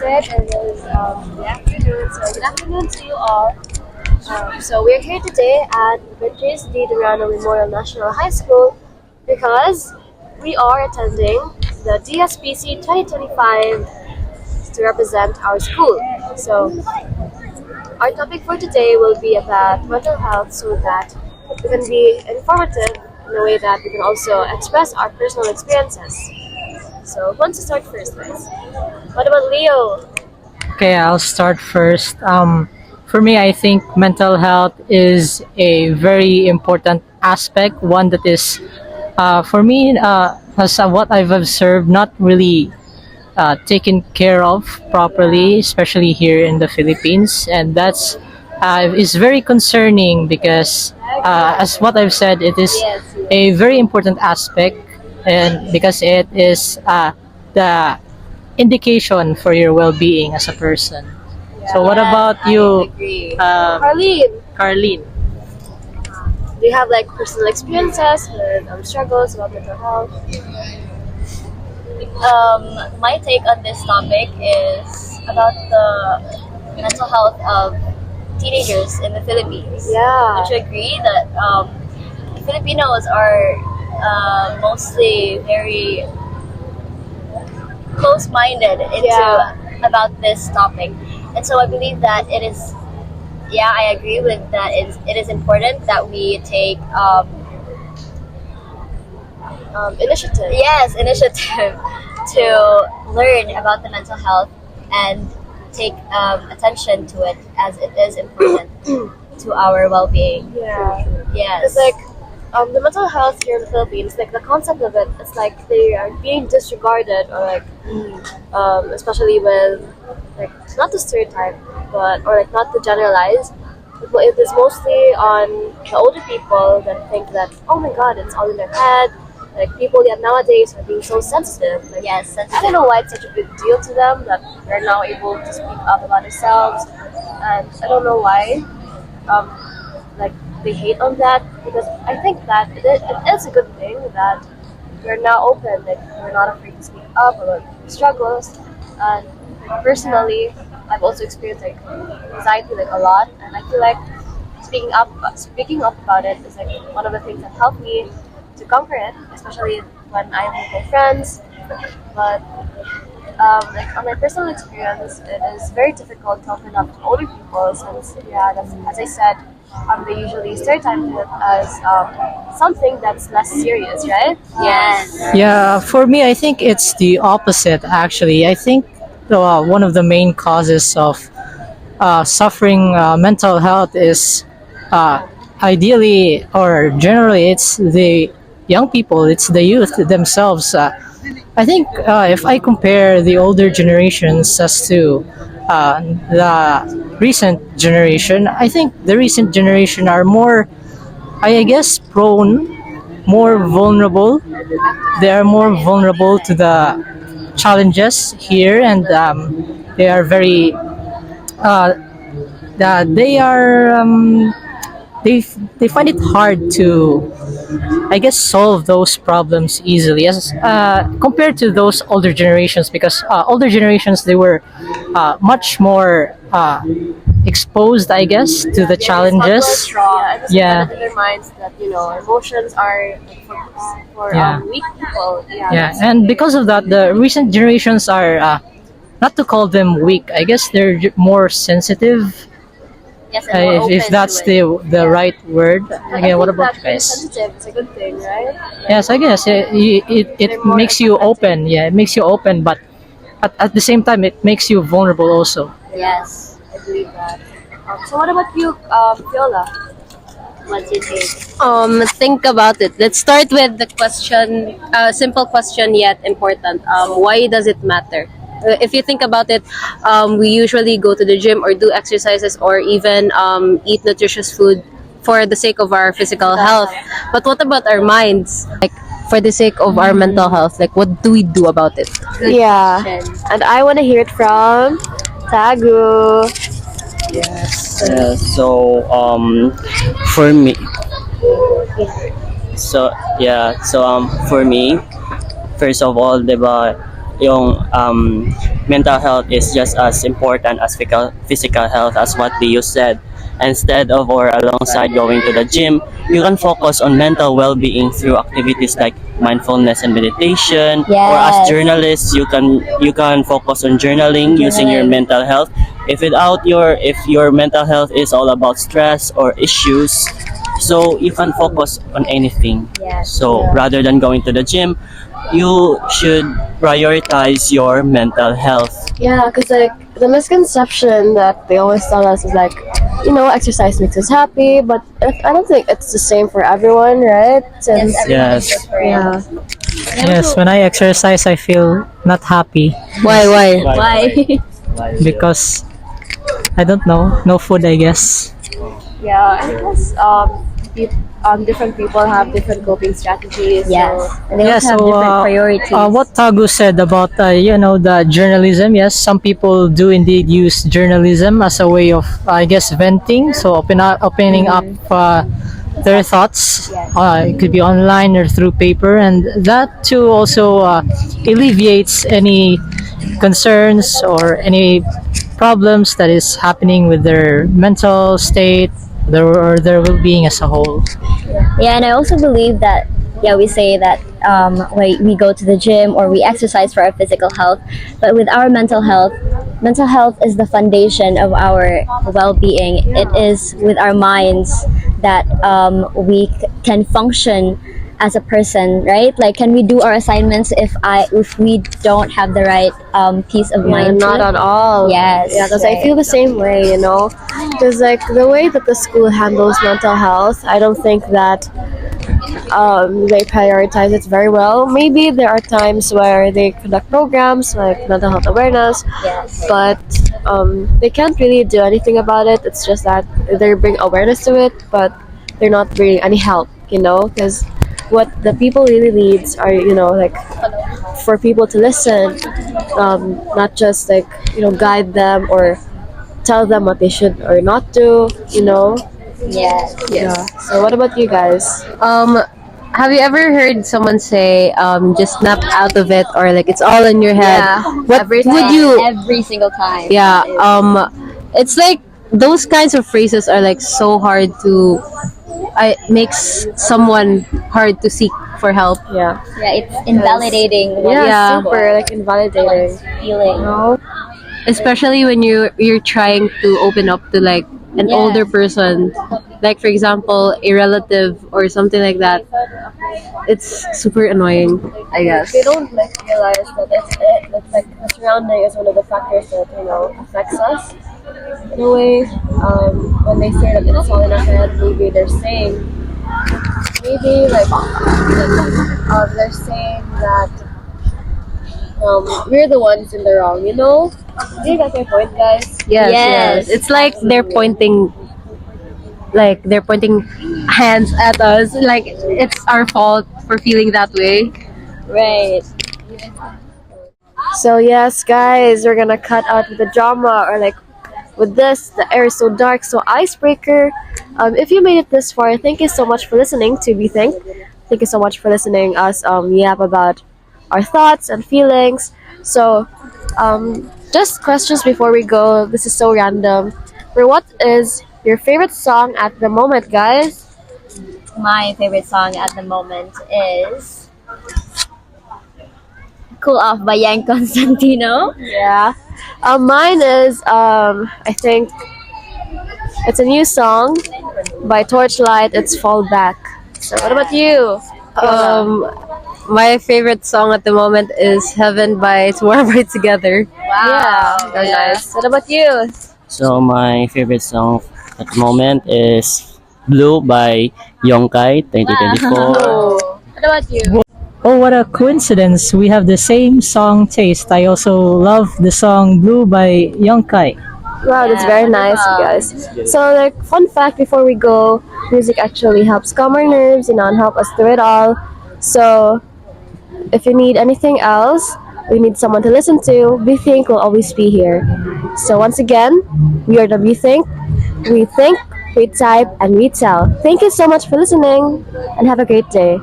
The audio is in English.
said, it is the afternoon, so good afternoon to you all. So we're here today at Beatriz D. Durano Memorial National High School because we are attending the DSPC 2025 to represent our school. So our topic for today will be about mental health so that we can be informative in a way that we can also express our personal experiences. So who wants to start first, guys? What about Leo? Okay, I'll start first. For me, I think mental health is a very important aspect, one that is, for me, as what I've observed, not really taken care of properly, especially here in the Philippines. And that's is very concerning because, as what I've said, it is a very important aspect and because it is the indication for your well-being as a person. So what about you, Carlene, Carlene? do you have like personal experiences with struggles about mental health? My take on this topic is about the mental health of teenagers in the Philippines. Yeah. Would you agree that Filipinos are mostly very close-minded into about this topic, and so I believe that it is. Yeah, I agree with that. It is important that we take Initiative. yes initiative to learn about the mental health and take attention to it as it is important to our well-being. Yeah. Yes. It's like the mental health here in the Philippines, like the concept of it, it's like they are being disregarded or like, especially with like not to stereotype, but or like not to generalize. But it is mostly on the older people that think that oh my god, it's all in their head. Like people yet nowadays are being so sensitive. Like, Yes, I don't know why it's such a big deal to them that they're now able to speak up about themselves, and I don't know why. Like they hate on that because I think that it is a good thing that we're now open, like we're not afraid to speak up about struggles. And personally, I've also experienced like anxiety like a lot, and I feel like speaking up about it is like one of the things that helped me to conquer it, especially when I'm with my friends. But like on my personal experience, it is very difficult to open up to older people since, as I said, they usually stereotype it as something that's less serious, right? Yes. Yeah, for me, I think it's the opposite. Actually, I think one of the main causes of suffering mental health is ideally or generally it's the young people, it's the youth themselves. I think if I compare the older generations as to the recent generation, I think the recent generation are more, I guess, more vulnerable. They are more vulnerable to the challenges here, and they are very they are they find it hard to, I guess, solve those problems easily as compared to those older generations, because older generations, they were much more exposed, I guess, to the challenges. Yeah, and it's Yeah. in their minds that emotions are like, for Yeah. weak people. Yeah, Yeah, and because of that, the recent generations are not to call them weak. I guess they're more sensitive, Yes, and more if open that's to it. the right word. I Again, what think about that you being guys? sensitive is a good thing, right? Yes, I guess it They're more makes you empathetic. open. Yeah, it makes you open, but at the same time, it makes you vulnerable also. Yes. I believe that. So what about you, Viola? What's your take? Think about it. Let's start with the question, simple question yet important. Why does it matter? If you think about it, we usually go to the gym or do exercises or even eat nutritious food for the sake of our physical health. But what about our minds? Like, for the sake of our mental health, like, what do we do about it? Yeah, and I want to hear it from Tagu. For me, for me, first of all, diba, yung mental health is just as important as physical health, as what Leo said. Instead of or alongside going to the gym, you can focus on mental well-being through activities like mindfulness and meditation. Or as Yes. journalists, you can focus on journaling using your Journaling. mental health. If your mental health is all about stress or issues, so you can focus on anything. Yes. So rather than going to the gym, you should prioritize your mental health. Yeah, because like the misconception that they always tell us is like, exercise makes us happy, but I don't think it's the same for everyone, right? Since Everyone is Yes. different. yeah, Yes, when I exercise, I feel not happy Why? Why? because I don't know, no food, I guess. yeah, I guess different people have different coping strategies. Yes. So, And they Yeah, also have so different priorities. what Tagu said about the journalism. Yes, some people do indeed use journalism as a way of, I guess, venting. So opening up their thoughts. It could be online or through paper, and that too also alleviates any concerns or any problems that is happening with their mental state or their well-being as a whole. Yeah, and I also believe that, we say that we go to the gym or we exercise for our physical health, but with our mental health is the foundation of our well-being. It is with our minds that we can function as a person, right? Like, can we do our assignments if we don't have the right peace of yeah, mind? to not it? at all. Yes, Yeah, because I right. feel the same way, because like the way that the school handles mental health, I don't think that they prioritize it very well. Maybe there are times where they conduct programs like mental health awareness, Yes. but they can't really do anything about it. It's just that they bring awareness to it, but they're not bringing any help, because what the people really needs are, like for people to listen, not just like, guide them or tell them what they should or not do. Yes. Yeah. So what about you guys? Have you ever heard someone say, just snap out of it, or like it's all in your head? Yeah, What every would time. you? Every single time. Yeah. It's like those kinds of phrases are like so hard to. It makes someone hard to seek for help. Yeah. Yeah, it's invalidating. Yeah, Yeah. super like invalidating. Feeling. Especially when you're trying to open up to like an Yeah. older person, like for example a relative or something like that. It's super annoying, I guess. They don't like realize that it's like the surrounding is one of the factors that affects us in a way. When they say that it's all in our head, maybe they're saying they're saying that we're the ones in the wrong. Do you get my point, guys? Yes, Yes. it's like they're pointing hands at us, like it's our fault for feeling that way. Right. So yes, guys, we're gonna cut out with the drama or like with this. The air is so dark, so icebreaker. If you made it this far, thank you so much for listening to Bethink. Thank you so much for listening us yap about our thoughts and feelings. So just questions before we go. This is so random. For what is your favorite song at the moment, guys? My favorite song at the moment is Cool Off by Yang Constantino. Yeah. Mine is I think it's a new song by Torchlight. It's Fall Back. So what about you? My favorite song at the moment is Heaven by Tomorrow by Together. Yeah. Very nice. What about you? So my favorite song at the moment is Blue by Yongkai 2024. What about you? Oh, what a coincidence! We have the same song taste. I also love the song "Blue" by Yongkai. Wow, that's very nice, you guys. So, like, fun fact before we go, music actually helps calm our nerves, and help us through it all. So, if you need anything else, we need someone to listen to, We Think will always be here. So, once again, we are the We Think, we type, and we tell. Thank you so much for listening, and have a great day.